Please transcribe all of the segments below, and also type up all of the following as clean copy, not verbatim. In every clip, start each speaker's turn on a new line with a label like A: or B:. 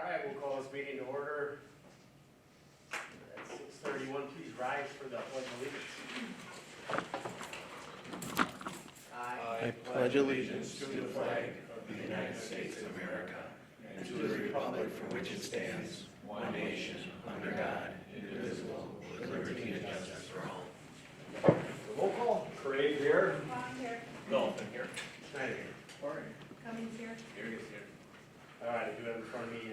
A: right, we'll call this meeting to order at 6:31. Please rise for the pledge of allegiance.
B: I pledge allegiance to the flag of the United States of America and to the republic for which it stands, one nation, under God, indivisible, with liberty and justice for all.
A: Roll call. Craig here.
C: Quamme here.
A: Dalton here. Schneider here.
C: Cummings here.
A: Here. All right, I do have in front of me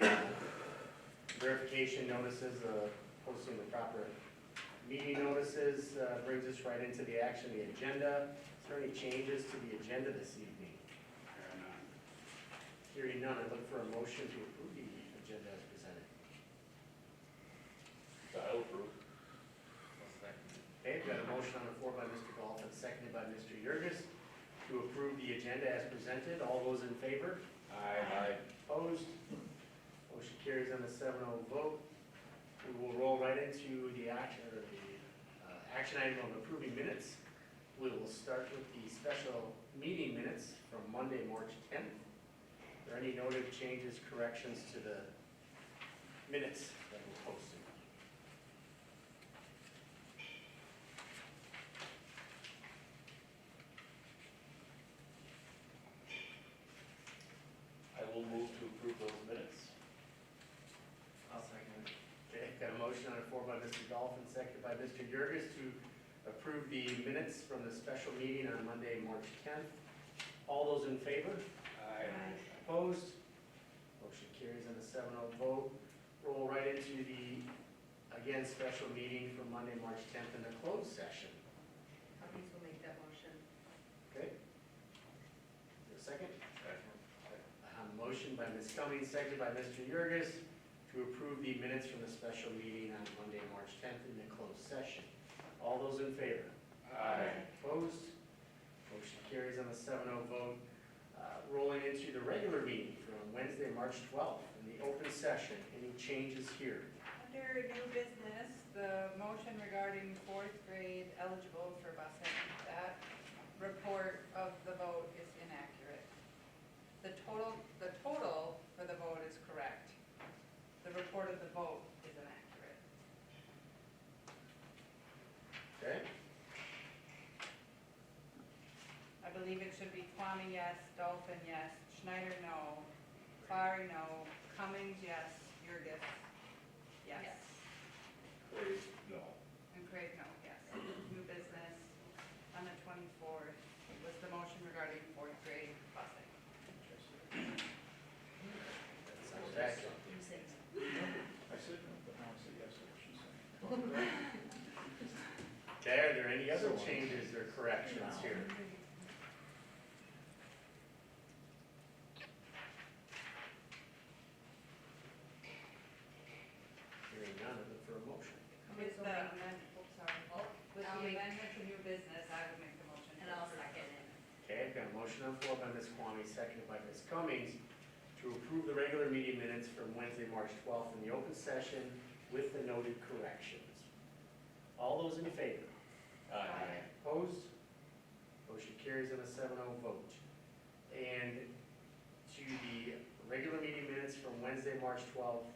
A: verification notices, posting the proper meeting notices, brings us right into the action of the agenda. Is there any changes to the agenda this evening? Hearing none, I look for a motion to approve the agenda as presented.
D: I'll approve.
A: Okay, we've got a motion on the floor by Mr. Dolphin, seconded by Mr. Yurgis to approve the agenda as presented. All those in favor?
D: Aye.
A: Opposed? Motion carries on a 7-0 vote. We will roll right into the action item of approving minutes. We will start with the special meeting minutes from Monday, March 10th. Are there any noted changes, corrections to the minutes that were posted?
D: I will move to approve those minutes.
A: I'll second. Okay, got a motion on the floor by Mr. Dolphin, seconded by Mr. Yurgis to approve the minutes from the special meeting on Monday, March 10th. All those in favor? Opposed? Motion carries on a 7-0 vote. Roll right into the, again, special meeting from Monday, March 10th in the closed session.
C: Cummings will make that motion.
A: Okay? Is there a second? Motion by Ms. Cummings, seconded by Mr. Yurgis to approve the minutes from the special meeting on Monday, March 10th in the closed session. All those in favor? Opposed? Motion carries on a 7-0 vote. Rolling into the regular meeting from Wednesday, March 12th in the open session. Any changes here?
E: Under new business, the motion regarding fourth grade eligible for busing, that report of the vote is inaccurate. The total for the vote is correct. The report of the vote is inaccurate.
A: Okay?
E: I believe it should be Quamme, yes, Dolphin, yes, Schneider, no, Clary, no, Cummings, yes, Yurgis, yes.
D: Craig, no.
E: And Craig, no, yes. New business on the 24th was the motion regarding fourth grade busing.
A: Sounds accurate.
B: I said no, but now I say yes, what she said.
A: Okay, are there any other changes or corrections here? Hearing none, I look for a motion.
E: With the amendment, with
C: I'll
E: the
C: make-
E: amendment to new business, I would make the motion.
C: And I'll second it.
A: Okay, I've got a motion on the floor by Ms. Quamme, seconded by Ms. Cummings, to approve the regular meeting minutes from Wednesday, March 12th in the open session with the noted corrections. All those in favor?
E: Aye.
A: Opposed? Motion carries on a 7-0 vote. And to the regular meeting minutes from Wednesday, March 12th.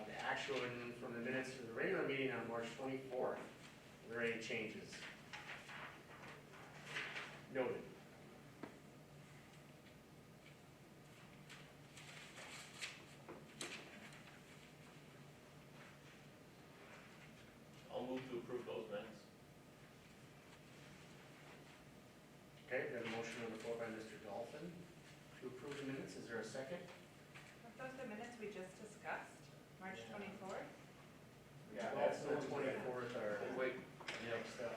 A: The actual from the minutes to the regular meeting on March 24th. Are there any changes? Noted.
D: I'll move to approve those minutes.
A: Okay, we have a motion on the floor by Mr. Dolphin to approve the minutes. Is there a second?
E: Are those the minutes we just discussed, March 24th?
A: Yeah, that's the 24th or
D: Wait.
A: next up.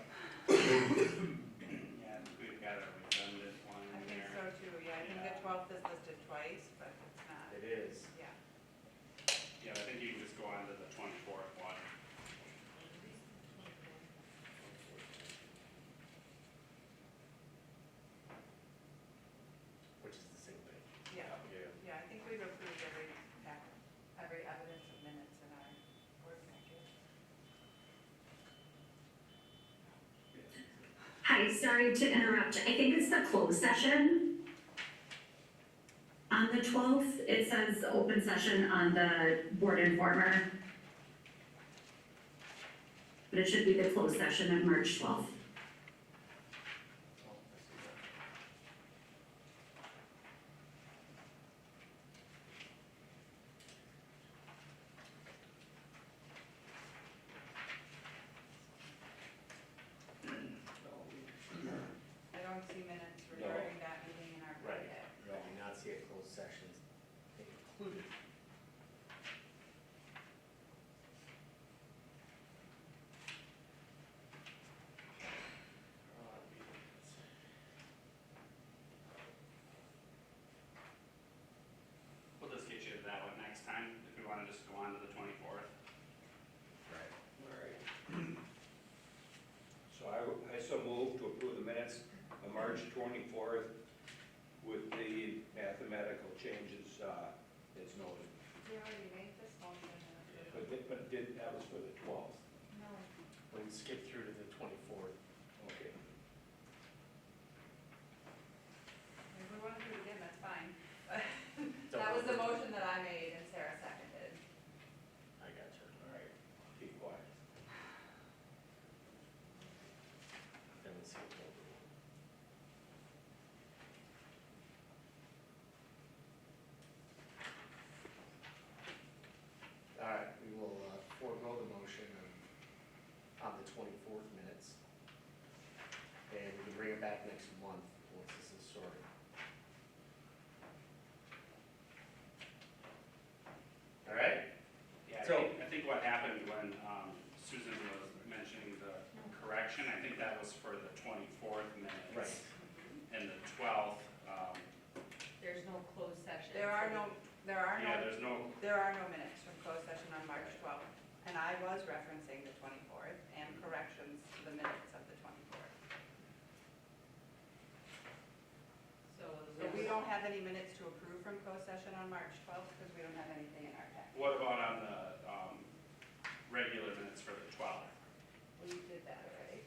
F: Yeah, we've got a redundant one
E: I
F: in
E: think
F: there.
E: so too, yeah, I think the 12th is listed twice, but it's not,
A: It is.
E: yeah.
F: Yeah, I think you can just go on to the 24th one.
A: Which is the same thing.
E: Yeah,
D: Yeah.
E: yeah, I think we've approved every evidence of minutes in our board package.
G: Hi, sorry to interrupt. I think it's the closed session. On the 12th, it says open session on the board informer. But it should be the closed session of March 12th.
E: I don't see minutes regarding that meeting in our
A: Right.
E: packet.
A: I do not see a closed session included.
F: We'll just get you to that one next time, if we wanna just go on to the 24th.
A: Right.
H: All right. So I so move to approve the minutes of March 24th with the mathematical changes as noted.
E: We already made this motion.
H: That was for the 12th.
E: No.
A: We'll skip through to the 24th.
H: Okay.
E: If we want to do it again, that's fine. That was the motion that I made and Sarah seconded.
A: I got you.
H: All right. Keep quiet.
A: Then we'll see. All right, we will forego the motion on the 24th minutes. And we can bring it back next month once this is sorted. All right?
F: Yeah,
A: So-
F: I think what happened when Susan was mentioning the correction, I think that was for the 24th minutes.
A: Right.
F: And the 12th,
C: There's no closed session.
E: There are no
F: yeah, there's no,
E: minutes from closed session on March 12th. And I was referencing the 24th and corrections to the minutes of the 24th.
C: So
E: So we don't have any minutes to approve from closed session on March 12th because we don't have anything in our packet.
F: what about on the regular minutes for the 12th?
E: We did that already.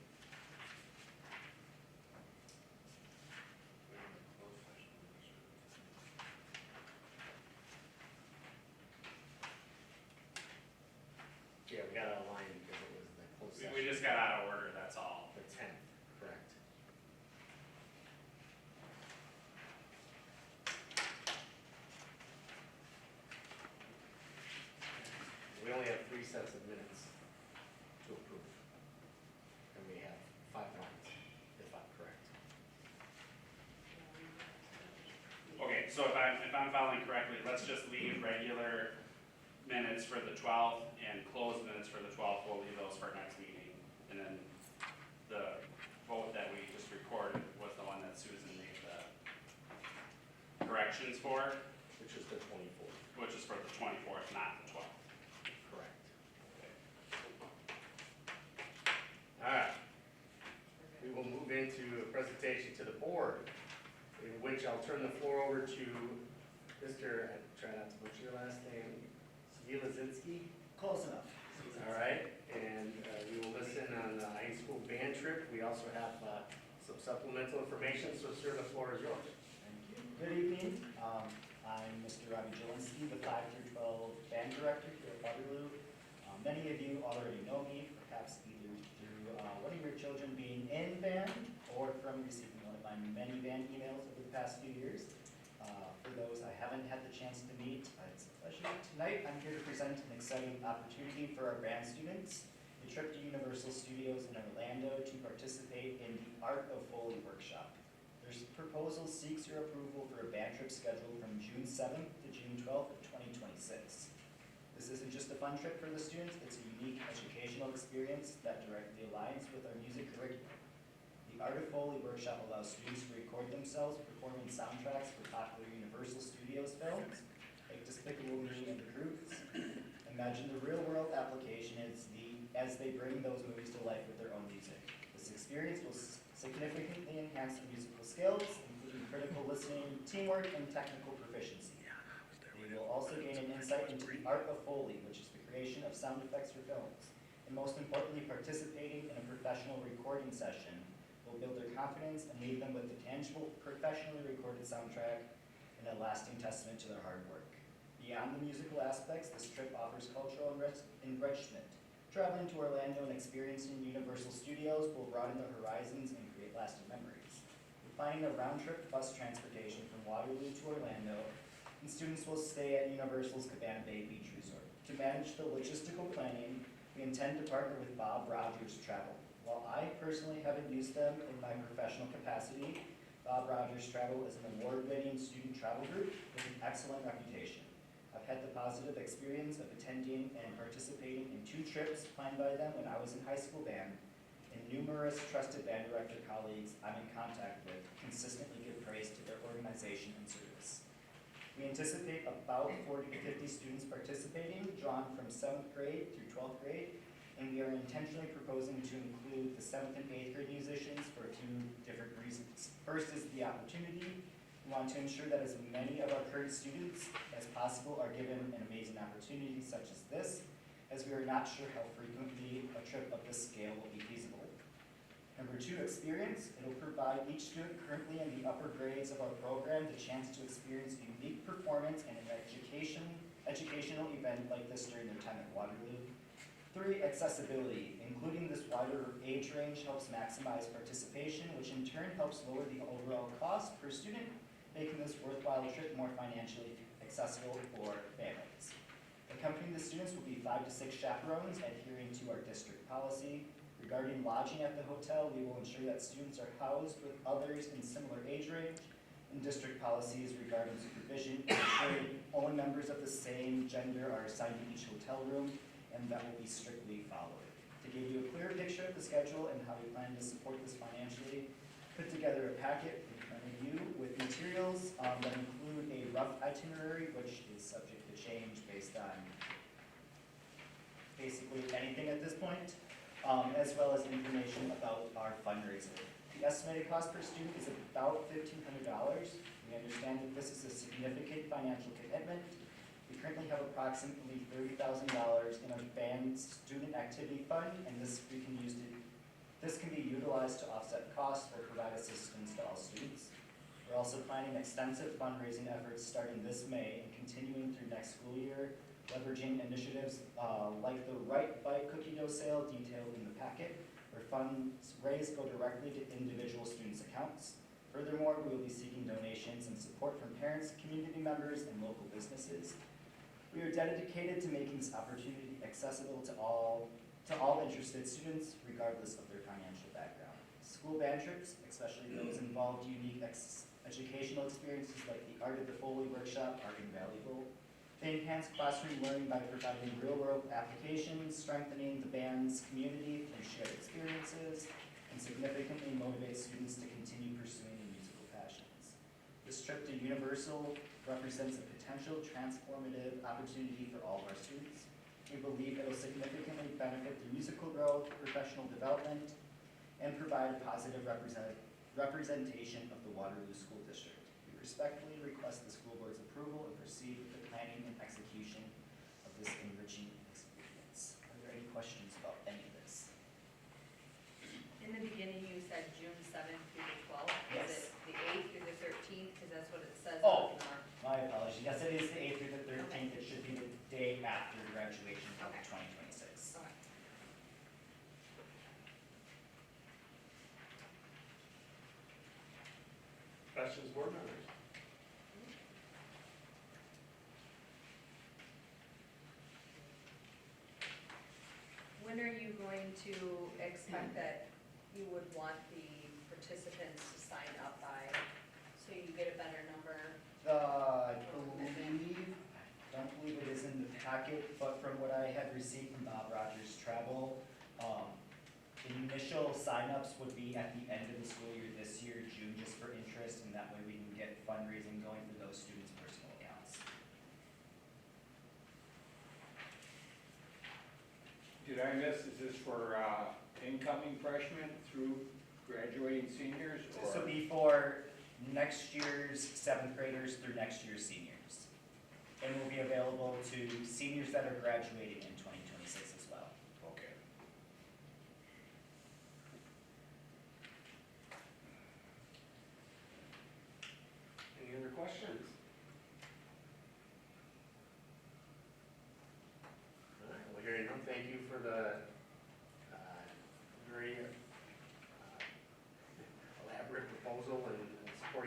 A: Yeah, we got out of line because it was the closed session.
F: We just got out of order, that's all.
A: The 10th, correct. We only have 3 sets of minutes to approve. And we have 5 lines, if I'm correct.
F: Okay, so if I'm following correctly, let's just leave regular minutes for the 12th and closed minutes for the 12th, we'll leave those for next meeting. And then the vote that we just recorded was the one that Susan made the corrections for,
A: Which is the 24th,
F: which is for the 24th, not the 12th.
A: correct. All right. We will move into a presentation to the board, in which I'll turn the floor over to Mr., I try not to butcher your last name, Dzielinski.
B: Close enough.
A: All right, and we will listen on the high school band trip. We also have some supplemental information, so sir, the floor is yours.
B: Thank you. Good evening. I'm Mr. Robby Dzielinski, the 5 through 12 band director here at Waterloo. Many of you already know me, perhaps either through one of your children being in band or from receiving one of my many band emails over the past few years. For those I haven't had the chance to meet, it's a pleasure. Tonight, I'm here to present an exciting opportunity for our band students, a trip to Universal Studios in Orlando to participate in the Art of Foley workshop. This proposal seeks your approval for a band trip scheduled from June 7th to June 12th of 2026. This isn't just a fun trip for the students, it's a unique educational experience that directly aligns with our music curriculum. The Art of Foley workshop allows students to record themselves performing soundtracks for popular Universal Studios films, like Despicable Me and The Croods. Imagine the real-world application as they bring those movies to life with their own music. This experience will significantly enhance their musical skills, including critical listening, teamwork, and technical proficiency. They will also gain an insight into the art of Foley, which is the creation of sound effects for films. And most importantly, participating in a professional recording session will build their confidence and leave them with a tangible, professionally recorded soundtrack
I: and a lasting testament to their hard work. Beyond the musical aspects, this trip offers cultural enrichment. Traveling to Orlando and experiencing Universal Studios will broaden their horizons and create lasting memories. We're planning a round-trip bus transportation from Waterloo to Orlando, and students will stay at Universal's Cabana Bay Beach Resort. To manage the logistical planning, we intend to partner with Bob Rogers Travel. While I personally haven't used them in my professional capacity, Bob Rogers Travel is an award-winning student travel group with an excellent reputation. I've had the positive experience of attending and participating in 2 trips planned by them when I was in high school band, and numerous trusted band director colleagues I'm in contact with consistently give praise to their organization and service. We anticipate about 40 to 50 students participating, drawn from 7th grade through 12th grade, and we are intentionally proposing to include the 7th and 8th grade musicians for a few different reasons. First is the opportunity. We want to ensure that as many of our current students as possible are given an amazing opportunity such as this, as we are not sure how frequently a trip of this scale will be feasible. Number 2, experience. It will provide each student currently in the upper grades of our program the chance to experience a unique performance and an educational event like this during their time at Waterloo. 3, accessibility. Including this wider age range helps maximize participation, which in turn helps lower the overall cost per student, making this worthwhile trip more financially accessible for families. Accompanying the students will be 5 to 6 chaperones adhering to our district policy. Regarding lodging at the hotel, we will ensure that students are housed with others in similar age range, and district policies regarding supervision ensuring only members of the same gender are assigned to each hotel room, and that will be strictly followed. To give you a clear picture of the schedule and how we plan to support this financially, put together a packet in front of you with materials that include a rough itinerary, which is subject to change based on basically anything at this point, as well as information about our fundraiser. The estimated cost per student is about $1,500. We understand that this is a significant financial commitment. We currently have approximately $30,000 in our band student activity fund, and this can be utilized to offset costs or provide assistance to all students. We're also planning extensive fundraising efforts starting this May and continuing through next school year, leveraging initiatives like the Right Bite cookie dough sale detailed in the packet, where funds raised go directly to individual students' accounts. Furthermore, we will be seeking donations and support from parents, community members, and local businesses. We are dedicated to making this opportunity accessible to all interested students, regardless of their financial background. School band trips, especially those involved unique educational experiences like the Art of the Foley workshop, are invaluable. They enhance classroom learning by providing real-world applications, strengthening the band's community through shared experiences, and significantly motivate students to continue pursuing their musical passions. This trip to Universal represents a potential transformative opportunity for all of our students. We believe it will significantly benefit their musical growth, professional development, and provide a positive representation of the Waterloo School District. We respectfully request the school board's approval and proceed with the planning and execution of this enriching experience. Are there any questions about any of this?
C: in the beginning, you said June 7th through the 12th.
I: Yes.
C: Is it the 8th through the 13th? Because that's what it says
I: Oh.
C: on our.
I: My apologies. Yes, it is the 8th through the 13th. It should be the day after graduation of
C: Okay.
I: 2026.
C: Okay.
A: Questions, board members?
C: When are you going to expect that you would want the participants to sign up by, so you get a better number?
I: I don't believe it is in the packet, but from what I had received from Bob Rogers Travel, the initial signups would be at the end of the school year this year, June, just for interest, and that way we can get fundraising going for those students' personal accounts.
J: Did I miss, is this for incoming freshmen through graduating seniors?
I: This
J: or
I: will be for next year's 7th graders through next year's seniors. And will be available to seniors that are graduating in 2026 as well.
J: Okay.
A: Any other questions?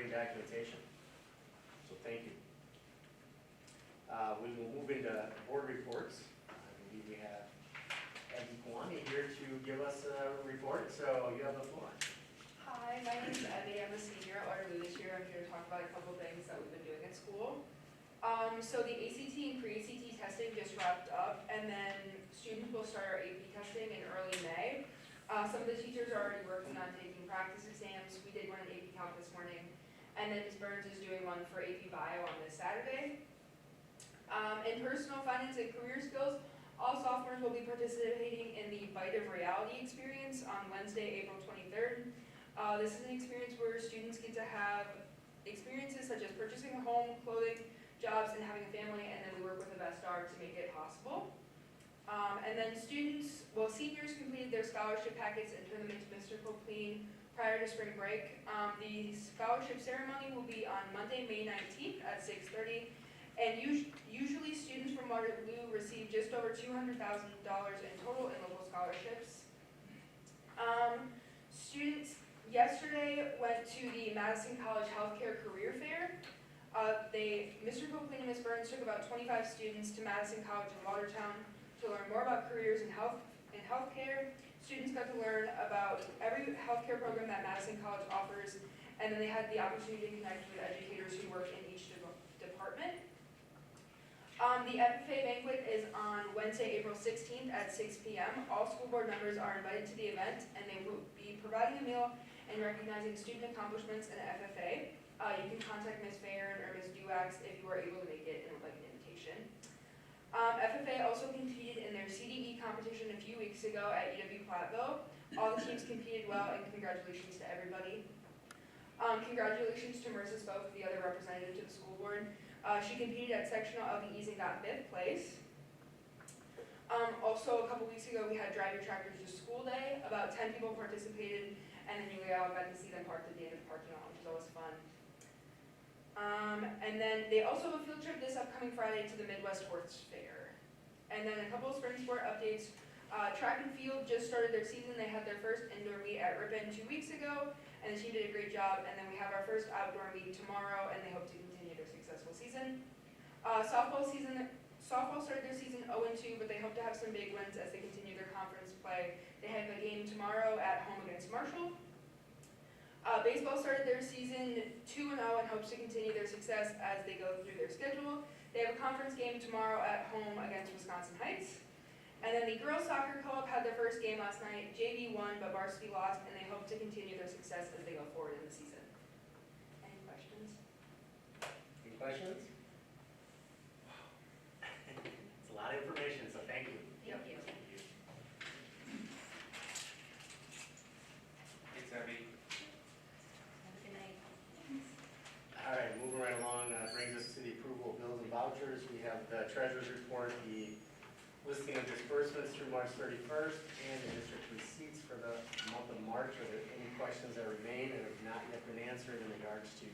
A: supporting documentation. So thank you. We will move into board reports. I believe we have Quamme here to give us a report, so you have the floor.
K: Hi, my name is Evie. I'm a senior at Waterloo this year. I'm here to talk about a couple things that we've been doing at school. So the ACT and pre-ACT testing just wrapped up, and then students will start our AP testing in early May. Some of the teachers are already working on taking practice exams. We did one in AP Calc this morning, and then Ms. Burns is doing one for AP Bio on this Saturday. In personal finance and career skills, all sophomores will be participating in the Bite of Reality experience on Wednesday, April 23rd. This is an experience where students get to have experiences such as purchasing a home, clothing, jobs, and having a family, and then we work with a Vestar to make it possible. And then seniors completed their scholarship packets and turned them into Mr. Clean prior to spring break. The scholarship ceremony will be on Monday, May 19th at 6:30. And usually students from Waterloo receive just over $200,000 in total in local scholarships. Students yesterday went to the Madison College Healthcare Career Fair. Mr. Copley and Ms. Burns took about 25 students to Madison College in Watertown to learn more about careers in healthcare. Students got to learn about every healthcare program that Madison College offers, and then they had the opportunity to connect with educators who work in each department. The FFA banquet is on Wednesday, April 16th at 6 p.m. All school board members are invited to the event, and they will be providing a meal and recognizing student accomplishments in the FFA. You can contact Ms. Farron or Ms. Duax if you are able to make it and would like an invitation. FFA also competed in their CDE competition a few weeks ago at UW-Platteville. All the teams competed well, and congratulations to everybody. Congratulations to Marissa Spoke, the other representative to the school board. She competed at sectional LBEs and got 5th place. Also, a couple weeks ago, we had Drive Your Tractors to School Day. About 10 people participated, and then you all got to see them parked at the end of the parking lot, which is always fun. And then they also have a field trip this upcoming Friday to the Midwest Horse Fair. And then a couple of spring sport updates. Track and field just started their season. They had their first indoor meet at Ripon 2 weeks ago, and the team did a great job. And then we have our first outdoor meet tomorrow, and they hope to continue their successful season. Softball started their season 0-2, but they hope to have some big wins as they continue their conference play. They have a game tomorrow at home against Marshall. Baseball started their season 2-0 and hopes to continue their success as they go through their schedule. They have a conference game tomorrow at home against Wisconsin Heights. And then the girls soccer club had their first game last night. JV won, but varsity lost, and they hope to continue their success as they go forward in the season. Any questions?
A: Any questions? It's a lot of information, so thank you.
C: Thank you.
A: Thank you.
F: Thanks, Evie.
C: Have a good night.
A: All right, moving right along, brings us to the approval of bills and vouchers. We have the treasurer's report, the listing of disbursements through March 31st, and the district receipts for the month of March. Are there any questions that remain and have not yet been answered in regards to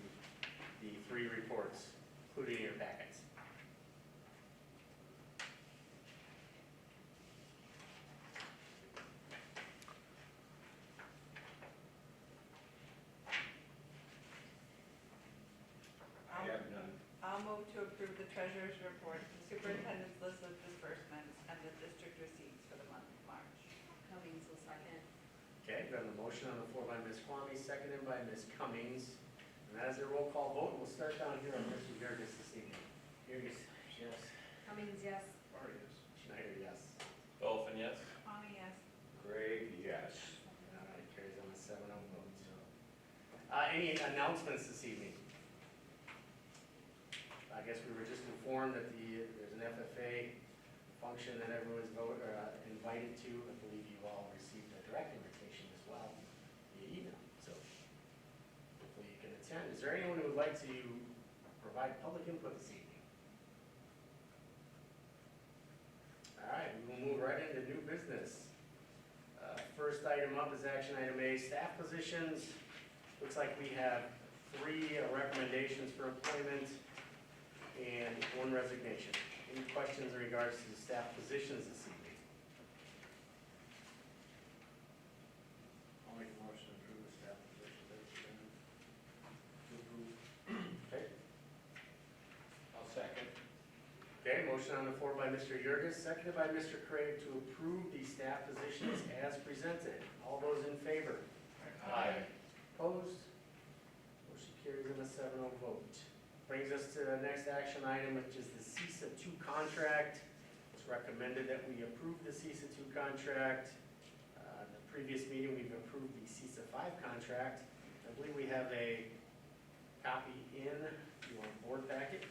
A: the 3 reports, including your packets?
H: I have none.
E: I'll move to approve the treasurer's report, the superintendent's list of disbursements, and the district receipts for the month of March.
C: Cummings will second.
A: Okay, we have a motion on the floor by Ms. Quamme, seconded by Ms. Cummings. And that is a roll call vote. We'll start down here on Mr. Yergis this evening. Yergis, yes.
C: Cummings, yes.
A: Schneider, yes.
D: Dolphin, yes?
E: Quamme, yes.
H: Gray, yes.
A: All right, carries on a 7-0 vote. So, any announcements this evening? I guess we were just informed that there's an FFA function that everyone's invited to. I believe you all received a direct invitation as well via email. So hopefully you can attend. Is there anyone who would like to provide public input this evening? All right, we will move right into new business. First item up is action item A, staff positions. Looks like we have 3 recommendations for employment and 1 resignation. Any questions in regards to the staff positions this evening?
B: I'll make a motion to approve the staff position. To approve
A: motion on the floor by Mr. Yurgis, seconded by Mr. Craig to approve the staff positions as presented. All those in favor?
D: Aye.
A: Opposed? Motion carries in a 7-0 vote. Brings us to the next action item, which is the CESA 2 contract. It's recommended that we approve the CESA 2 contract. The previous meeting, we've approved the CESA 5 contract. I believe we have a copy in your board packet.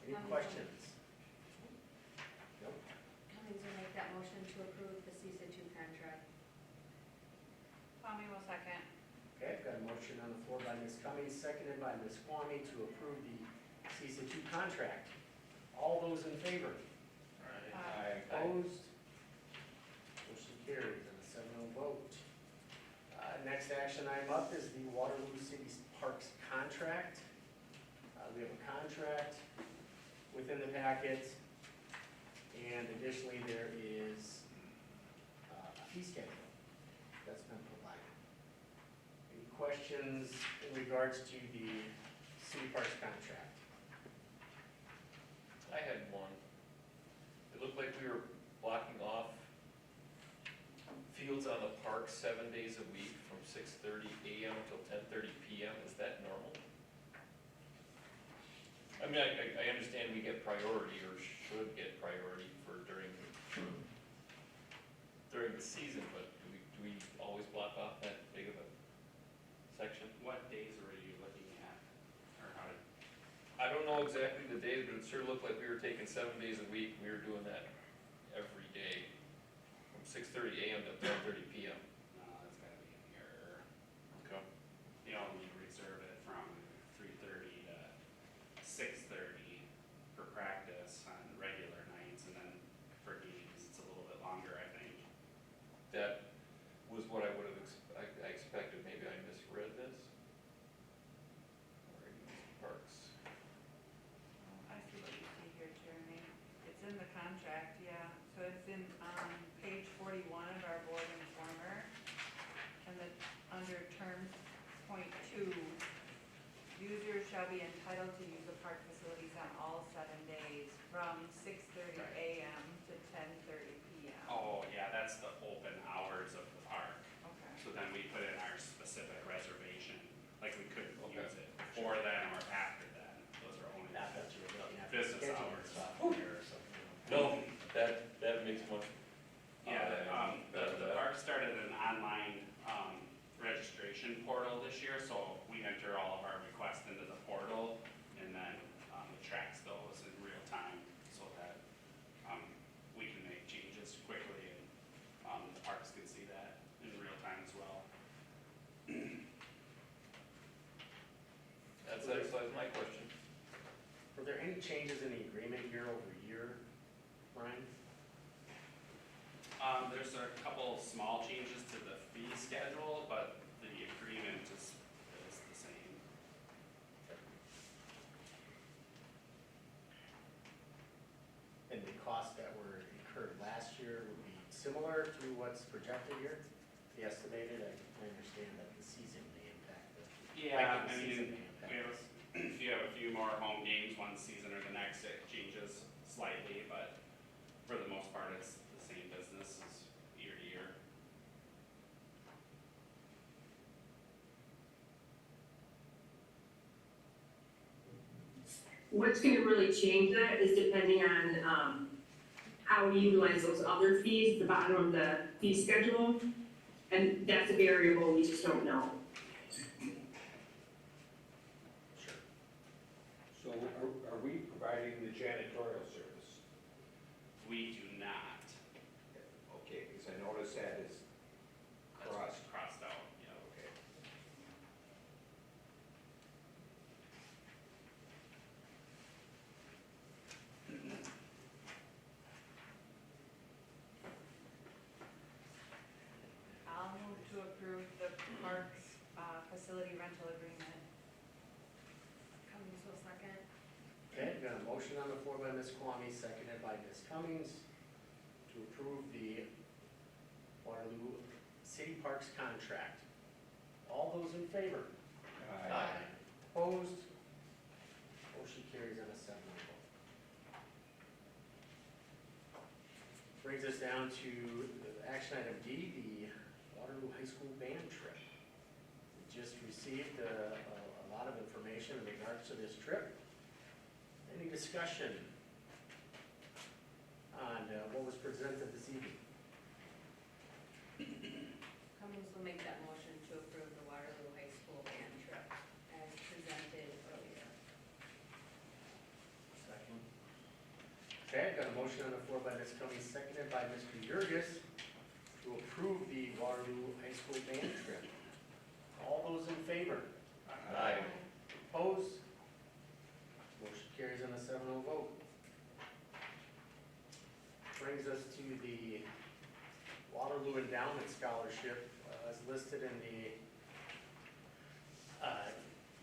A: Any questions? Nope.
C: Cummings will make that motion to approve the CESA 2 contract.
E: Quamme will second.
A: Okay, I've got a motion on the floor by Ms. Cummings, seconded by Ms. Quamme to approve the CESA 2 contract. All those in favor? Opposed? Motion carries in a 7-0 vote. Next action item up is the Waterloo City Parks contract. We have a contract within the packet, and additionally, there is a fee schedule that's been provided. Any questions in regards to the City Parks contract?
D: I had one. It looked like we were blocking off fields on the park 7 days a week from 6:30 a.m. till 10:30 p.m. Is that normal? I mean, I understand we get priority or should get priority for during the season, but do we always block off that big of a section?
F: What days were you looking at? Or how did,
D: I don't know exactly the days, but it sure looked like we were taking 7 days a week. We were doing that every day from 6:30 a.m. to 10:30 p.m.
F: no, that's gotta be in here.
D: Okay.
F: You know, you reserve it from 3:30 to 6:30 for practice on regular nights, and then for games, it's a little bit longer, I think.
D: That was what I would have I expected. Maybe I misread this. Or parks.
E: I see what you see here, Jeremy. It's in the contract, yeah. So it's in, page 41 of our board informer. And then under terms, point 2, users shall be entitled to use the park facilities on all 7 days from 6:30 a.m. to 10:30 p.m.
F: Oh, yeah, that's the open hours of the park.
E: Okay.
F: So then we put in our specific reservation, like we couldn't
D: Okay.
F: use it before then or after then. Those are only
A: Not that you were looking at.
F: business
A: scheduling
F: hours.
A: software or something.
D: No, that makes much.
F: Yeah, the park started an online, registration portal this year, so we enter all of our requests into the portal, and then, it tracks those in real time, so that, we can make changes quickly, and, the parks can see that in real time as well.
D: That satisfies my question.
A: Were there any changes in the agreement year over year, Brian?
F: There's a couple small changes to the fee schedule, but the agreement is the same.
A: And the costs that were incurred last year would be similar to what's projected here? The estimated, I understand that the season may impact the.
F: Yeah,
A: like the
F: I
A: season
F: mean,
A: may impact
F: we have,
A: this.
F: if you have a few more home games one season or the next, it changes slightly, but for the most part, it's the same business as year to year.
L: What's gonna really change that is depending on, how we utilize those other fees, at the bottom of the fee schedule. And that's a variable we just don't know.
A: Sure.
J: So are we providing the janitorial service?
F: We do not.
J: Okay, because I noticed that is
F: That's crossed out, yeah.
J: Okay.
E: I'll move to approve the parks, facility rental agreement.
C: Cummings will second.
A: Okay, we've got a motion on the floor by Ms. Quamme, seconded by Ms. Cummings to approve the Waterloo City Parks contract. All those in favor?
J: Aye.
A: Opposed? down to action item D, the Waterloo High School band trip. We just received a lot of information in regards to this trip. Any discussion on what was presented this evening?
C: Cummings will make that motion to approve the Waterloo High School band trip as presented earlier.
A: Second. Okay, I've got a motion on the floor by Ms. Cummings, seconded by Mr. Yurgis to approve the Waterloo High School band trip. All those in favor?
D: Aye.
A: Opposed? Motion carries on a 7-0 vote. Brings us to the Waterloo Endowment Scholarship as listed in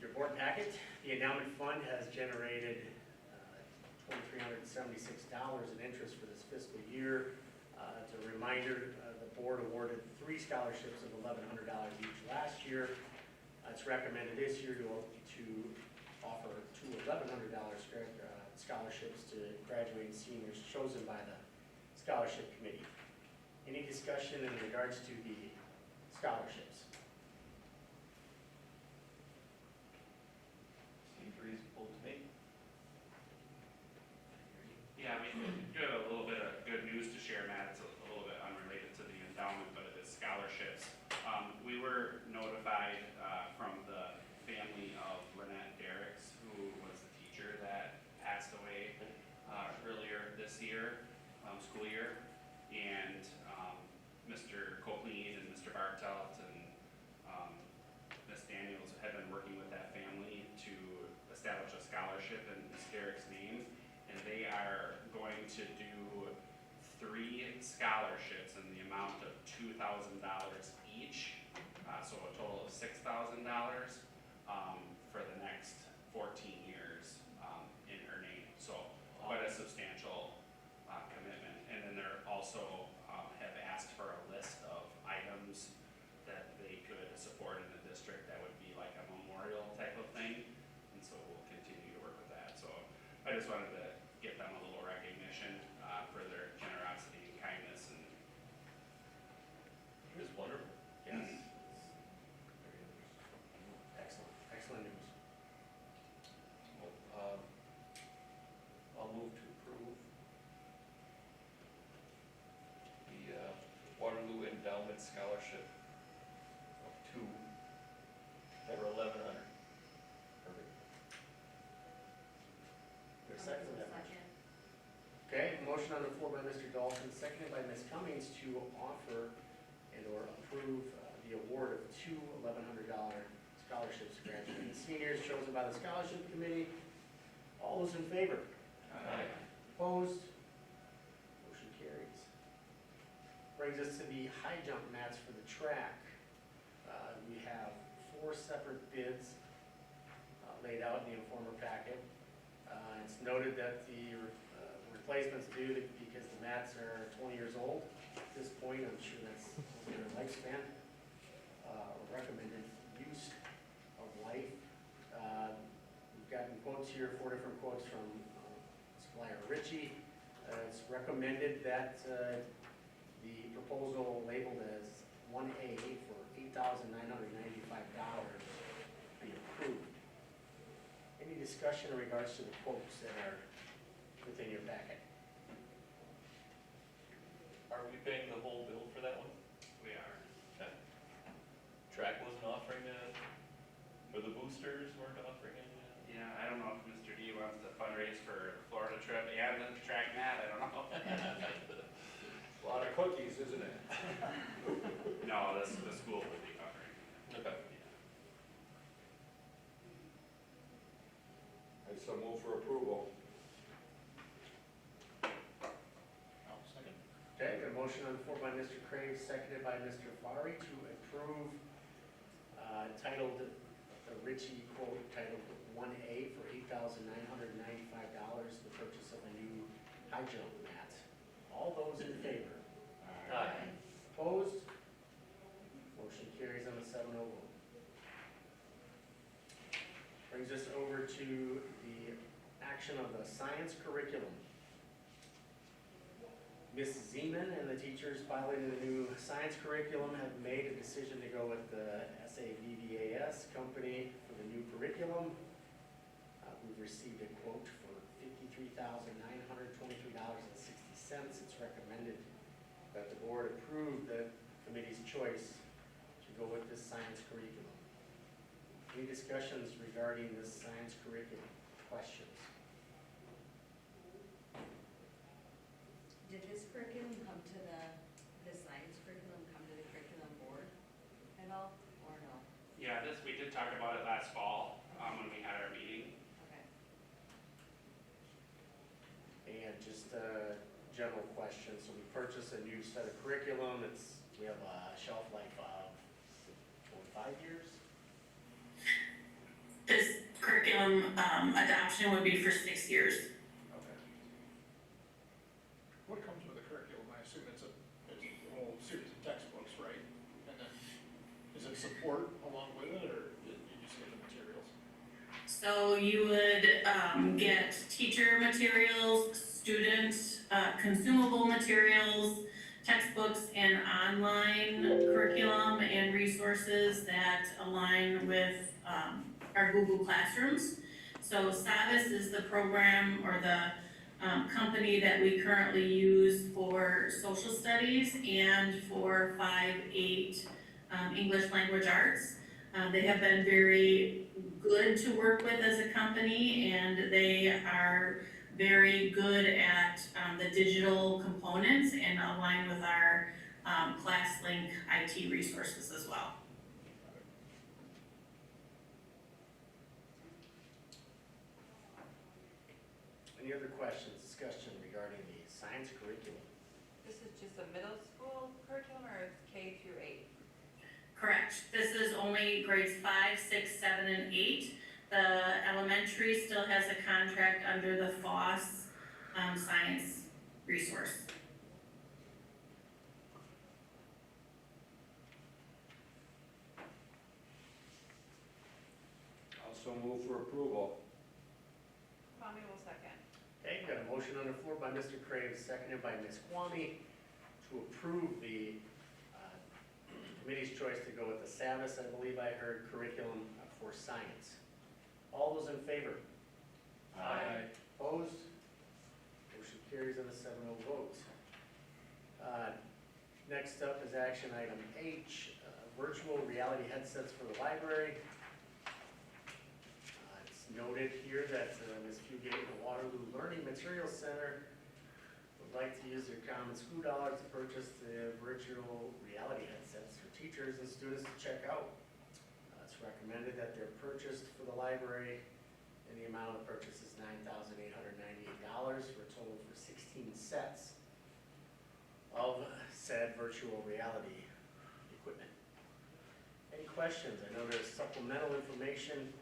A: your board packet. The endowment fund has generated $2,376 in interest for this fiscal year. As a reminder, the board awarded 3 scholarships of $1,100 each last year. It's recommended this year to offer 2 $1,100 scholarships to graduating seniors chosen by the scholarship committee. Any discussion in regards to the scholarships?
D: Seems reasonable to me.
F: Yeah, I mean, you have a little bit of good news to share, Matt. It's a little bit unrelated to the endowment, but it is scholarships. We were notified from the family of Lynette Derricks, who was the teacher that passed away earlier this year, school year. And Mr. Copeland and Mr. Bartelt and Ms. Daniels have been working with that family to establish a scholarship in Ms. Derrick's name. And they are going to do 3 scholarships in the amount of $2,000 each. So a total of $6,000 for the next 14 years in her name. So quite a substantial commitment. And then they're also have asked for a list of items that they could support in the district that would be like a memorial type of thing. And so we'll continue to work with that. So I just wanted to give them a little recognition for their generosity and kindness. And
D: It was wonderful.
A: Yes. Excellent, excellent news.
D: Well, I'll move to approve the Waterloo Endowment Scholarship of 2 for $1,100. Perfect.
A: There's a second on that.
C: Second.
A: Okay, motion on the floor by Mr. Dalton, seconded by Ms. Cummings to offer and/or approve the award of 2 $1,100 scholarships to graduating seniors chosen by the scholarship committee. All those in favor?
D: Aye.
A: Opposed? Motion carries. Brings us to the high jump mats for the track. We have 4 separate bids laid out in the informer packet. It's noted that the replacement's due because the mats are 20 years old. At this point, I'm sure that's over their lifespan. Recommended use of life. We've gotten quotes here, 4 different quotes from supplier Ritchie. It's recommended that the proposal labeled as 1A for $8,995 be approved. Any discussion in regards to the quotes that are within your packet?
D: Are we paying the whole bill for that one?
F: we are.
D: Okay. Track wasn't offering it, or the boosters weren't offering it?
F: Yeah, I don't know if Mr. D wants to fundraise for the Florida trip and the track mat. I don't know.
J: A lot of cookies, isn't it?
F: No, the school will be covering.
D: Okay.
J: I so move for approval.
A: Okay, got a motion on the floor by Mr. Craig, seconded by Mr. Fari to approve titled, the Ritchie quote titled 1A for $8,995, the purchase of a new high jump mat. All those in favor?
D: Aye.
A: Opposed? Motion carries on a 7-0 vote. Brings us over to the action of the science curriculum. Ms. Zeman and the teachers piloting the new science curriculum have made a decision to go with the SAVVAS company for the new curriculum. We've received a quote for $53,923.60. It's recommended that the board approve the committee's choice to go with this science curriculum. Any discussions regarding this science curriculum? Questions?
C: Did this curriculum come to the science curriculum come to the curriculum board at all, or no?
F: Yeah, we did talk about it last fall, when we had our meeting.
C: Okay.
A: And just a general question, so we purchased a new set of curriculum, we have a shelf life of 5 years?
G: This curriculum adoption would be for 6 years.
M: Okay. What comes with the curriculum? I assume it's a whole series of textbooks, right? And then, is it support along with it, or you just get the materials?
G: So you would get teacher materials, student consumable materials, textbooks, and online curriculum and resources that align with our Google Classrooms. So SAVIS is the program or the company that we currently use for social studies and for 5-8 English language arts. They have been very good to work with as a company, and they are very good at the digital components and align with our ClassLink IT resources as well.
A: Any other questions, discussion regarding the science curriculum?
E: This is just a middle school curriculum, or it's K through 8?
G: Correct. This is only grades 5, 6, 7, and 8. The elementary still has a contract under the FOSS science resource.
H: Also move for approval.
E: Quamme will second.
A: Okay, got a motion on the floor by Mr. Craves, seconded by Ms. Quamme to approve the committee's choice to go with the SAVIS, I believe I heard, curriculum for science. All those in favor?
M: Aye.
A: Opposed? Motion carries on a 7-0 vote. Next up is action item H, virtual reality headsets for the library. It's noted here that Ms. Fugate and the Waterloo Learning Materials Center would like to use their common school dollars to purchase the virtual reality headsets for teachers and students to check out. It's recommended that they're purchased for the library, and the amount of the purchase is $9,898 for a total for 16 sets of said virtual reality equipment. Any questions? I know there's supplemental information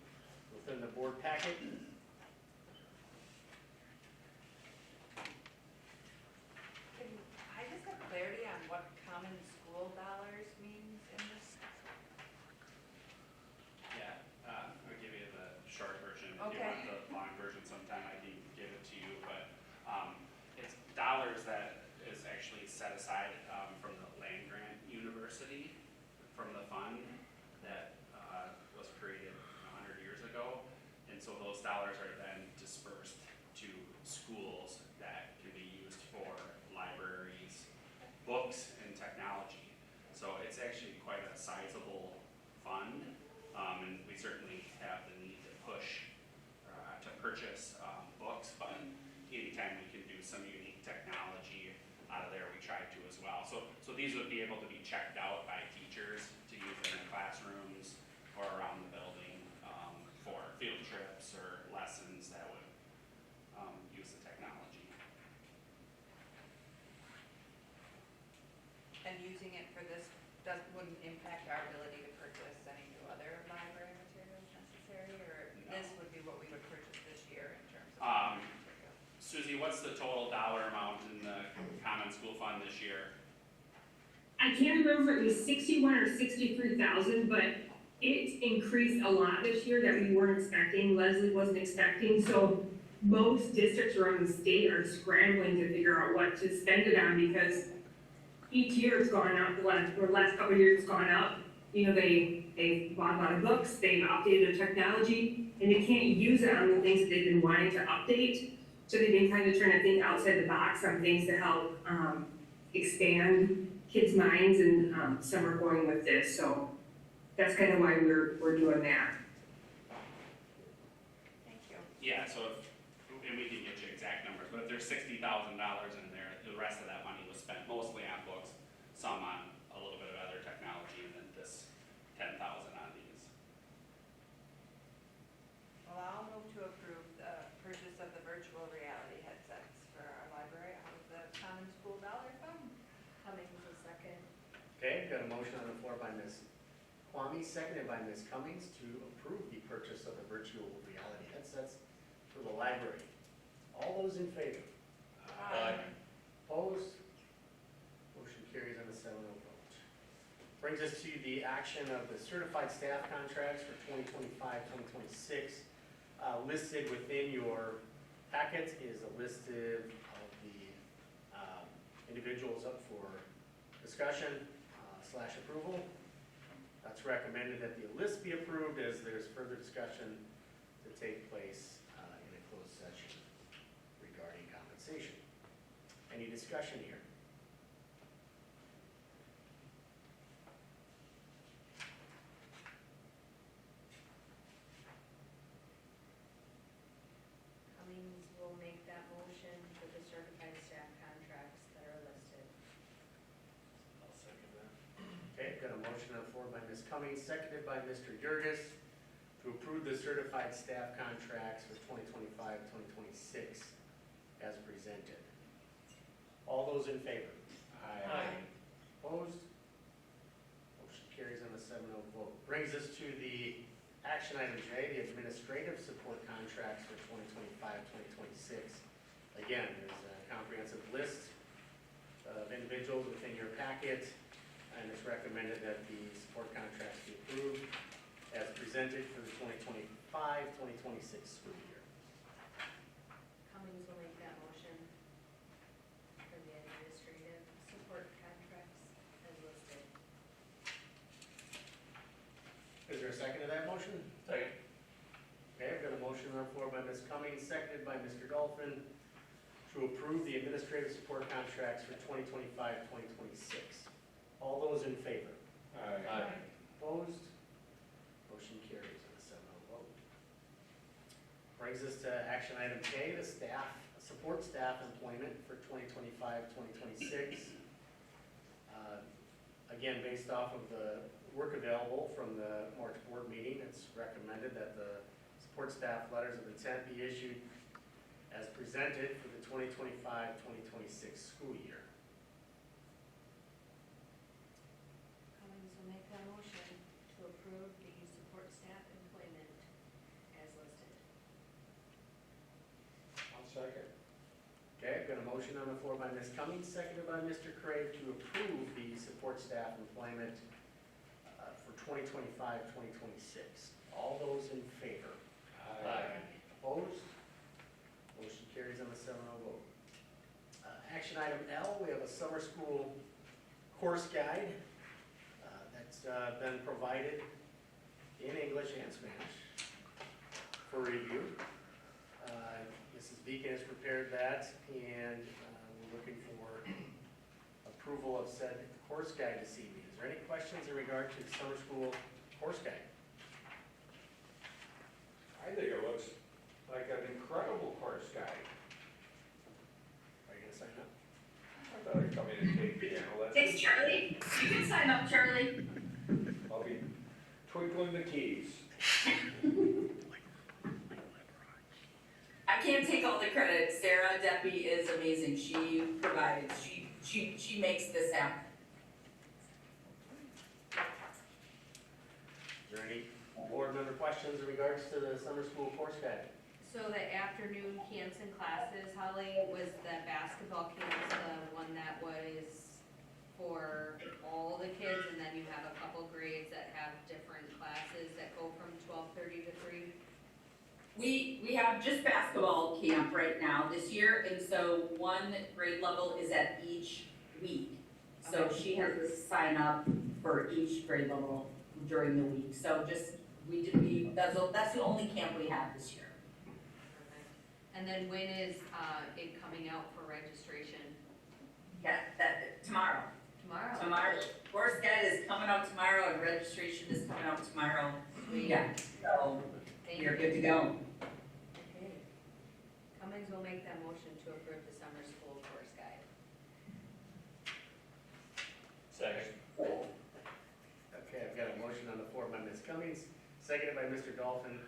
A: within the board packet.
E: Can I just have clarity on what common school dollars means in this?
F: Yeah, I'll give you the short version. If you
E: Okay.
F: want the long version sometime, I can give it to you, but, it's dollars that is actually set aside, from the land grant university, from the fund that, was created 100 years ago. And so those dollars are then dispersed to schools that can be used for libraries, books, and technology. So it's actually quite a sizable fund, and we certainly have the need to push, to purchase books, but anytime we can do some unique technology out of there, we try to as well. So these would be able to be checked out by teachers to use in their classrooms or around the building, for field trips or lessons that would, use the technology.
E: And using it for this wouldn't impact our ability to purchase any new other library materials necessary, or
F: No.
E: this would be what we would purchase this year in terms of? material?
F: Susie, what's the total dollar amount in the common school fund this year?
L: I can't remember if it was 61 or 63,000, but it increased a lot this year that we weren't expecting, Leslie wasn't expecting, so most districts around the state are scrambling to figure out what to spend it on because each year it's gone up, the last couple of years it's gone up. You know, they bought a lot of books, they've updated their technology, and they can't use it on the things that they've been wanting to update. So they've been kind of trying to think outside the box on things to help expand kids' minds, and some are going with this. So that's kind of why we're doing that.
E: Thank you.
F: Yeah, so if, and we can get you exact numbers, but if there's $60,000 in there, the rest of that money was spent mostly on books, some on a little bit of other technology, and then this 10,000 on these.
E: Well, I'll move to approve the purchase of the virtual reality headsets for our library out of the Common School Dollar Fund.
C: Cummings is second.
A: Okay, got a motion on the floor by Ms. Quamme, seconded by Ms. Cummings to approve the purchase of the virtual reality headsets for the library. All those in favor? Opposed? Motion carries on a 7-0 vote. Brings us to the action of the certified staff contracts for 2025-2026. Listed within your packet is a list of the individuals up for discussion / approval. It's recommended that the list be approved as there's further discussion to take place in a closed session regarding compensation. Any discussion here?
C: Cummings will make that motion for the certified staff contracts that are listed.
A: I'll second that. Okay, got a motion on the floor by Ms. Cummings, seconded by Mr. Yurgis to approve the certified staff contracts for 2025-2026 as presented. All those in favor?
J: Aye.
A: Opposed? Motion carries on a 7-0 vote. Brings us to the action item J, the administrative support contracts for 2025-2026. Again, there's a comprehensive list of individuals within your packet, and it's recommended that the support contracts be approved as presented for the 2025-2026 school year.
C: Cummings will make that motion for the administrative support contracts as listed.
A: Is there a second to that motion?
D: Second.
A: Okay, I've got a motion on the floor by Ms. Cummings, seconded by Mr. Dolphin to approve the administrative support contracts for 2025-2026. All those in favor?
J: Aye.
A: Opposed? Motion carries on a 7-0 vote. Brings us to action item K, the support staff employment for 2025-2026. Again, based off of the work available from the March board meeting, it's recommended that the support staff letters of intent be issued as presented for the 2025-2026 school year.
C: Cummings will make that motion to approve the support staff employment as listed.
J: I'll second.
A: Okay, I've got a motion on the floor by Ms. Cummings, seconded by Mr. Crave to approve the support staff employment for 2025-2026. All those in favor? Opposed? Motion carries on a 7-0 vote. Action item L, we have a summer school course guide that's been provided in English and Spanish for review. Mrs. Beacon has prepared that, and we're looking for approval of said course guide this evening. Is there any questions in regard to the summer school course guide?
J: I think it looks like an incredible course guide.
A: Are you gonna sign up?
J: I thought I'd come in and take piano lessons.
L: Thanks, Charlie. You can sign up, Charlie.
J: I'll be twinkling the keys.
N: I can't take all the credit. Sarah Deppie is amazing. She provides, she makes this happen.
A: Is there any board member questions in regards to the summer school course guide?
C: So the afternoon camps and classes, Holly, was the basketball camps the one that was for all the kids, and then you have a couple grades that have different classes that go from 12:30 to 3?
N: We have just basketball camp right now this year, and so one grade level is at each week. So she has to sign up for each grade level during the week. So just, that's the only camp we have this year.
C: Perfect. And then when is, it coming out for registration?
N: Yeah, tomorrow.
C: Tomorrow?
N: Tomorrow. Course guide is coming out tomorrow and registration is coming out tomorrow.
C: Sweet.
N: Yeah, so
C: Thank
N: you're
C: you.
N: good to go.
C: Okay. Cummings will make that motion to approve the summer school course guide.
D: Second.
A: Okay, I've got a motion on the floor by Ms. Cummings, seconded by Mr. Dolphin,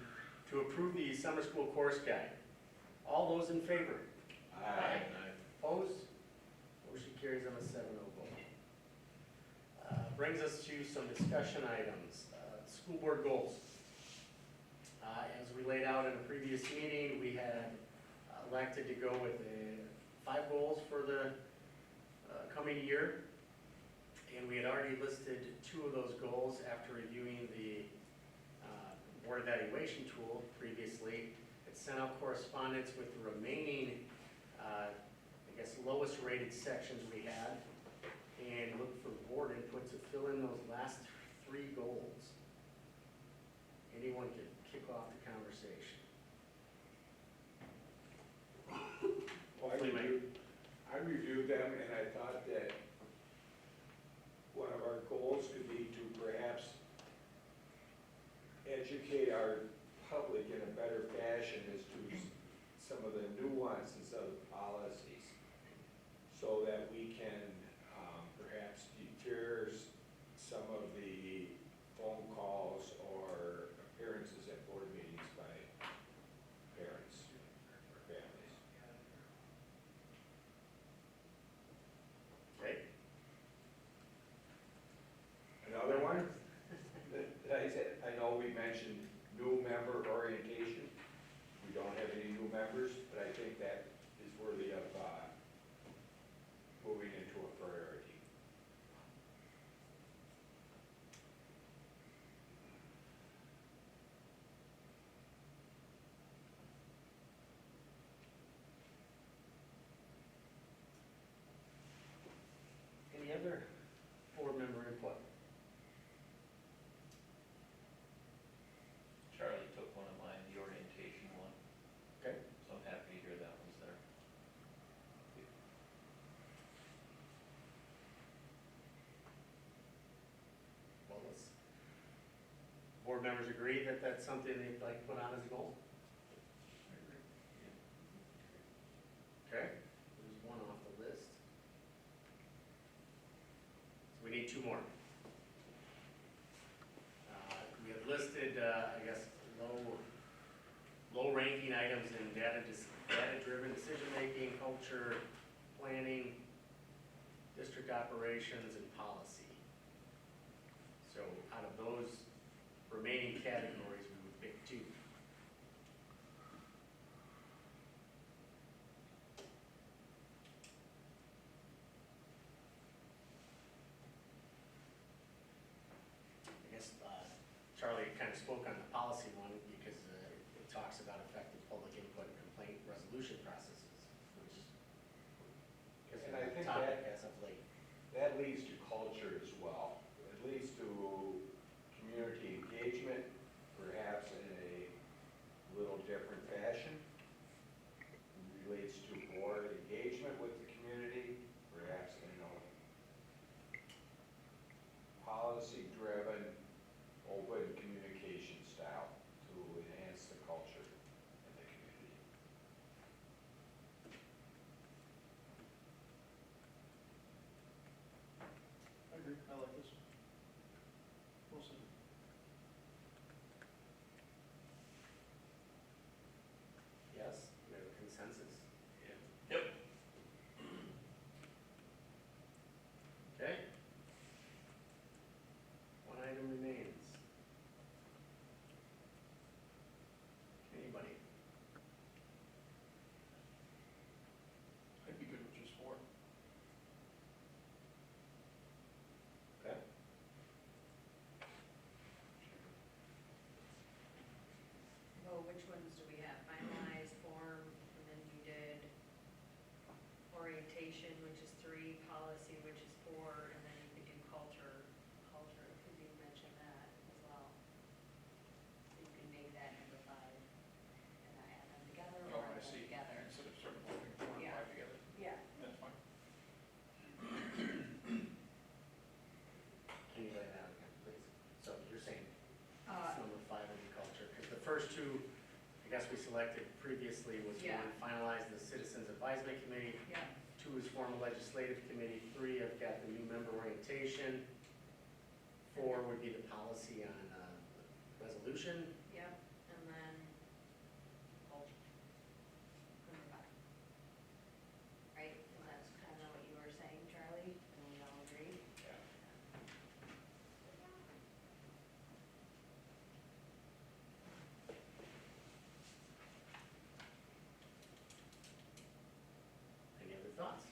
A: to approve the summer school course guide. All those in favor?
H: Aye.
A: Opposed? Motion carries on a 7-0 vote. Brings us to some discussion items. School board goals. As we laid out in a previous meeting, we had elected to go with 5 goals for the coming year. And we had already listed 2 of those goals after reviewing the board evaluation tool previously. It sent out correspondence with the remaining, lowest rated sections we had, and looked for board input to fill in those last 3 goals. Anyone could kick off the conversation.
H: Well, I reviewed them, and I thought that one of our goals could be to perhaps educate our public in a better fashion as to some of the nuances of policies, so that we can perhaps deter some of the phone calls or appearances at board meetings by parents or families.
A: Okay?
H: Another one, that I said, I know we mentioned new member orientation. We don't have any new members, but I think that is worthy of moving into a priority.
A: Any other board member input?
D: Charlie took one of mine, the orientation one.
A: Okay.
D: So I'm happy to hear that one's there.
A: Well, board members agree that that's something they'd like to put on as a goal? Okay, there's one off the list. So we need 2 more. We have listed, low ranking items in data-driven decision-making, culture, planning, district operations, and policy. So out of those remaining categories, we would pick 2. Charlie kind of spoke on the policy one because it talks about effective public input and complaint resolution processes, which is
H: And I
A: a
H: think
A: topic as of late.
H: that leads to culture as well. It leads to community engagement, perhaps in a little different fashion. It relates to board engagement with the community, perhaps in a policy-driven, open communication style to enhance the culture in the community.
M: I agree, I like this. We'll see.
A: Yes, we have a consensus.
D: Yep.
A: Okay. One item remains. Anybody?
M: I'd be good with just 4.
A: Okay. can you lay that out again, please? So you're saying
E: Uh,
A: number 5 would be culture, because the first two, I guess we selected previously was
E: Yeah.
A: 1, finalize the Citizens Advisement Committee.
E: Yeah,
A: 2 is form a legislative committee. 3, I've got the new member orientation. 4 would be the policy on resolution.
C: Yep, and then, culture. Number 5. Right, and that's kind of what you were saying, Charlie, and we all agree?
A: Any other thoughts?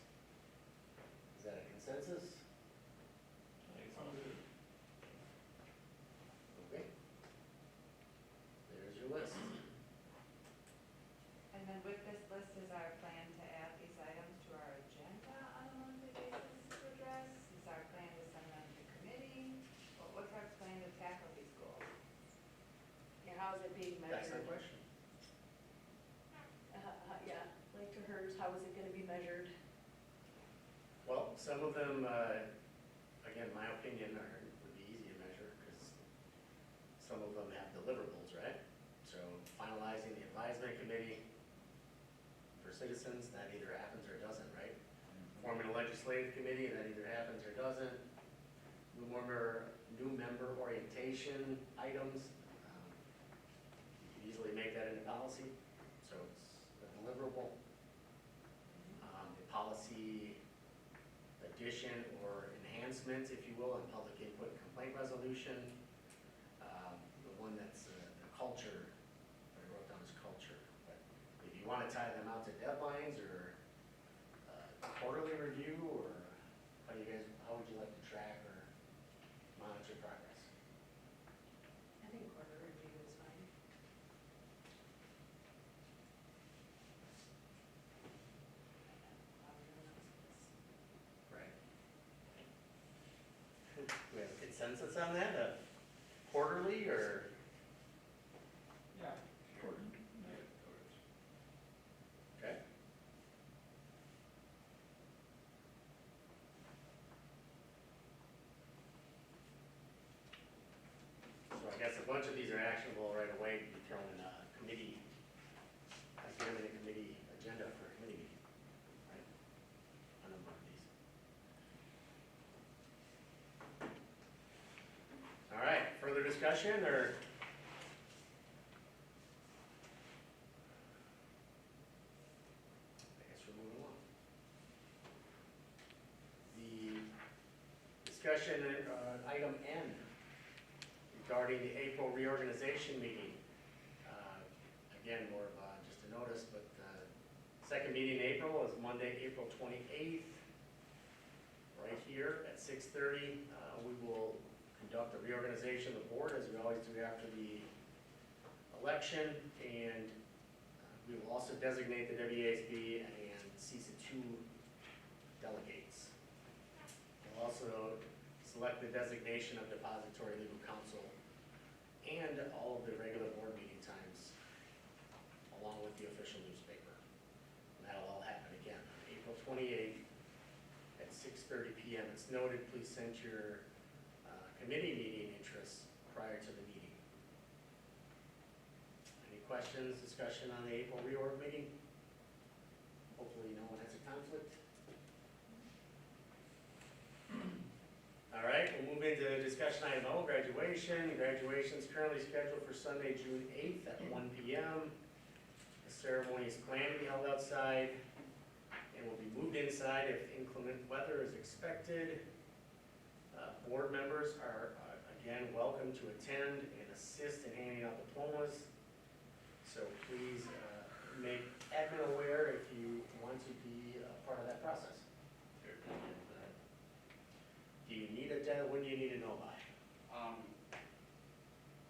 A: Is that a consensus?
D: I think it sounds good.
A: Okay. There's your list.
E: and then with this list is our plan to add these items to our agenda on a monthly basis to address? Is our plan to send them to committee? What's our plan to tackle these goals?
C: Yeah, how is it being
A: That's the
C: measured?
A: question.
C: Yeah, like to hers, how is it gonna be measured?
A: Well, some of them, again, my opinion, would be easy to measure, because some of them have deliverables, right? So finalizing the advisement committee for citizens, that either happens or doesn't, right? Forming a legislative committee, that either happens or doesn't. New member orientation items, you can easily make that into policy, so it's a deliverable. The policy addition or enhancement, if you will, in public input and complaint resolution. The one that's the culture, what I wrote down is culture. But if you want to tie them out to deadlines or quarterly review, or how would you like to track or monitor progress?
C: I think quarter review is fine.
A: Right. Do we have a consensus on that, quarterly or?
J: Yeah.
A: Okay. So I guess a bunch of these are actionable right away, to be thrown in a committee, get them in a committee agenda for a committee meeting, right? A number of these. All right, further discussion, or? I guess we're moving along. The discussion, item N, regarding the April reorganization meeting. Again, more of just a notice, but second meeting in April is Monday, April 28th, right here at 6:30. We will conduct a reorganization of the board, as we always do after the election, and we will also designate the WASB and CESA 2 delegates. We'll also select the designation of depository legal counsel and all of the regular board meeting times, along with the official newspaper. And that'll all happen again on April 28th at 6:30 p.m. It's noted, please send your committee meeting interests prior to the meeting. Any questions, discussion on the April reorg meeting? Hopefully no one has a conflict. All right, we'll move into discussion item O, graduation. Graduation is currently scheduled for Sunday, June 8th at 1 p.m. The ceremony is planned to be held outside and will be moved inside if inclement weather is expected. Board members are, again, welcome to attend and assist in handing out diplomas. So please make admin aware if you want to be a part of that process. Do you need a deadline? When do you need to know by?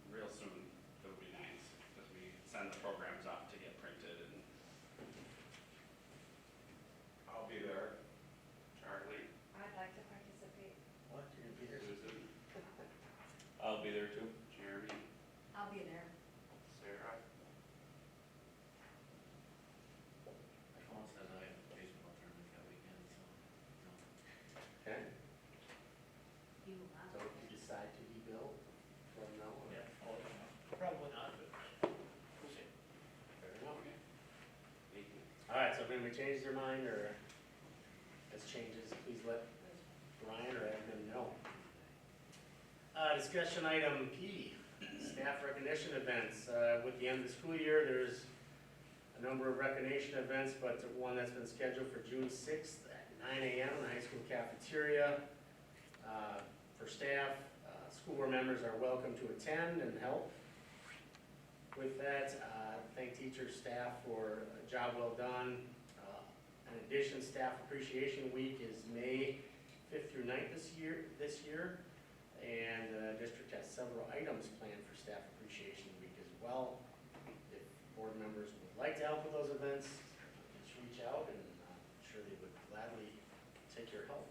F: Real soon, it would be nice, because we send the programs off to get printed, and
H: I'll be there.
F: Charlie,
E: I'd like to participate.
A: What, you're gonna be there?
D: Susan? I'll be there too.
F: Jeremy,
C: I'll be there.
F: Sarah.
B: My phone says I have a baseball tournament that weekend, so, no.
A: Okay,
C: You will not.
A: so if you anybody changes their mind or has changes, please let Brian or admin know. Discussion item P, staff recognition events. With the end of the school year, there's a number of recognition events, but one that's been scheduled for June 6th at 9 a.m. in the high school cafeteria. For staff, school board members are welcome to attend and help with that. Thank teachers, staff for a job well done. In addition, Staff Appreciation Week is May 5th through 9th this year. And the district has several items planned for Staff Appreciation Week as well. If board members would like to help with those events, just reach out and I'm sure they would gladly take your help.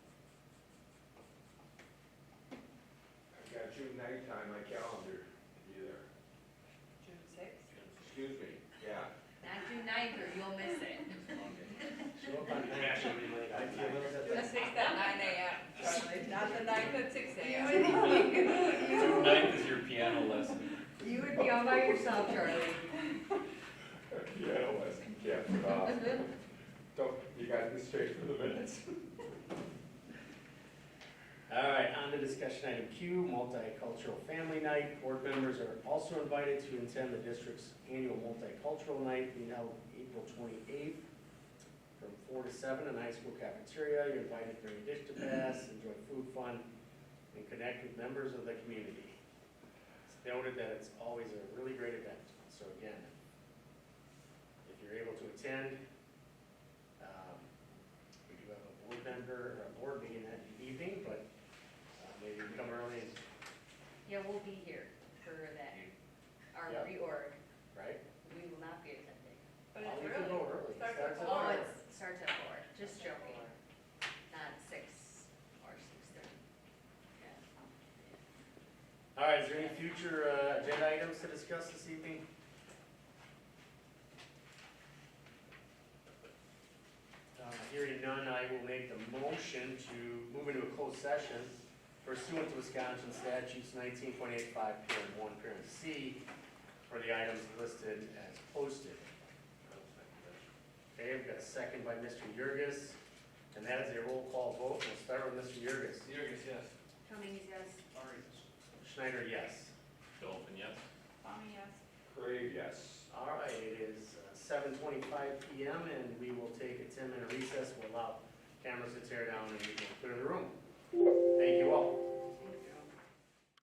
H: I've got June 9th on my calendar, either.
E: June sixth?
H: Excuse me, yeah.
C: Not June 9th or you'll miss it.
A: Show up on time, she'll be late. I feel it.
E: June sixth at 9 a.m., Charlie, not the 9th at 6 a.m.
D: June 9th is your piano lesson.
C: You would be all by yourself, Charlie.
H: Yeah, lesson, yeah, don't, you got this straight for the minutes?
A: All right, on to discussion item Q, Multicultural Family Night. Board members are also invited to attend the district's annual Multicultural Night being held April 28th from 4 to 7 in the high school cafeteria. You're invited to bring a dish to pass, enjoy food fun, and connect with members of the community. It's noted that it's always a really great event. So again, if you're able to attend, we do have a board member or a board meeting that evening, but maybe you come early and,
C: Yeah, we'll be here for that, our
A: Yeah.
C: reorg.
A: right?
C: We will not be attending.
E: But
A: Oh,
E: it's
A: we can
E: early.
A: go early.
E: Starts
A: Starts
E: at
A: at
E: 4.
C: Oh, it starts at 4, just joking. Not 6 or 6:30. Yeah.
A: All right, is there any future agenda items to discuss this evening? Hearing none, I will make the motion to move into a closed session pursuant to Wisconsin statutes 19.85 parent 1, parent C, for the items listed as posted. Okay, we've got a second by Mr. Yurgis, and that is a roll call vote. We'll start with Mr. Yurgis.
D: Yurgis, yes.
C: Cummings, yes.
A: Schneider, yes.
D: Dolphin, yes.
E: Mommy, yes.
H: Craig, yes.
A: All right, it is 7:25 PM, and we will take a 10-minute recess. We'll allow cameras to tear down and we will clear the room. Thank you all.